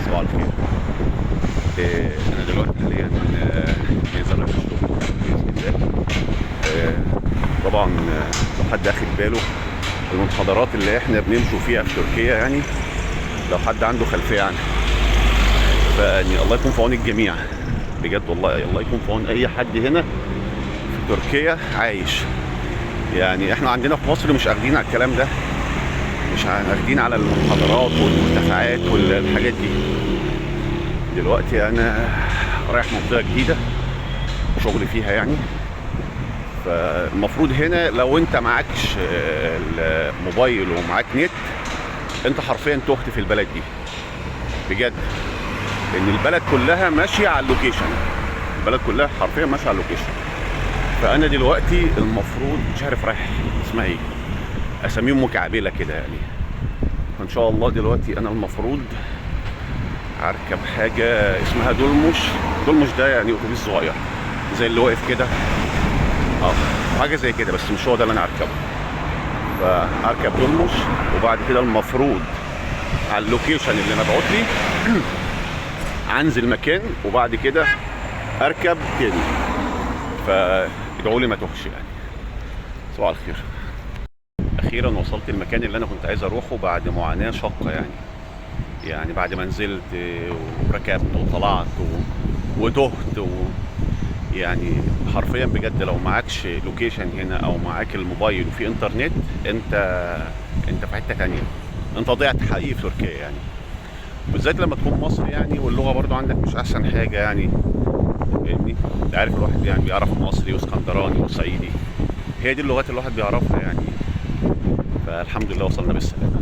صباح الخير. انا دلوقتي حاليا نازل رايح الشغل باذن الله. طبعا لو حد اخد باله المنحدرات اللي احنا بنمشوا فيها في تركيا، يعني لو حد عنده خلفيه عنها فيعني الله يكون في عون الجميع بجد والله. الله يكون في عون اي حد هنا في تركيا عايش. يعني احنا عندنا في مصر مش اخدين على الكلام ده، مش اخدين على المنحدرات والمرتفعات والحاجات دي. دلوقتي انا رايح منطقه جديده شغلي فيها يعني. فالمفروض هنا لو انت معكش الموبايل ومعاك نت انت حرفيا تهت في البلد دي بجد، لان البلد كلها ماشيه على اللوكيشن. البلد كلها حرفيا ماشيه على اللوكيشن. فانا دلوقتي المفروض مش عارف رايح اسمها ايه، اساميهم مكعبله كده يعني. فان شاء الله دلوقتي انا المفروض هركب حاجه اسمها دولموش. دولموش ده يعني اتوبيس صغير زي اللي واقف كده، حاجه زي كده، بس مش هو ده اللي انا هركبه. فهركب دولموش وبعد كده المفروض على اللوكيشن اللي مبعوت لي انزل مكان وبعد كده اركب تاني. فادعوا لي ما تهش يعني. صباح الخير. اخيرا وصلت المكان اللي انا كنت عايز اروحه بعد معاناه شاقه يعني بعد ما نزلت وركبت وطلعت وتهت يعني حرفيا بجد لو معكش لوكيشن هنا او معاك الموبايل وفي انترنت انت في حته تانية، انت ضيعت حقيقي في تركيا يعني. بالذات لما تكون مصري يعني، واللغه برضو عندك مش احسن حاجه يعني، فاهمني؟ انت عارف الواحد يعني بيعرف مصري واسكندراني وصعيدي، هي دي اللغات اللي الواحد بيعرفها يعني. فالحمد لله وصلنا بالسلامه.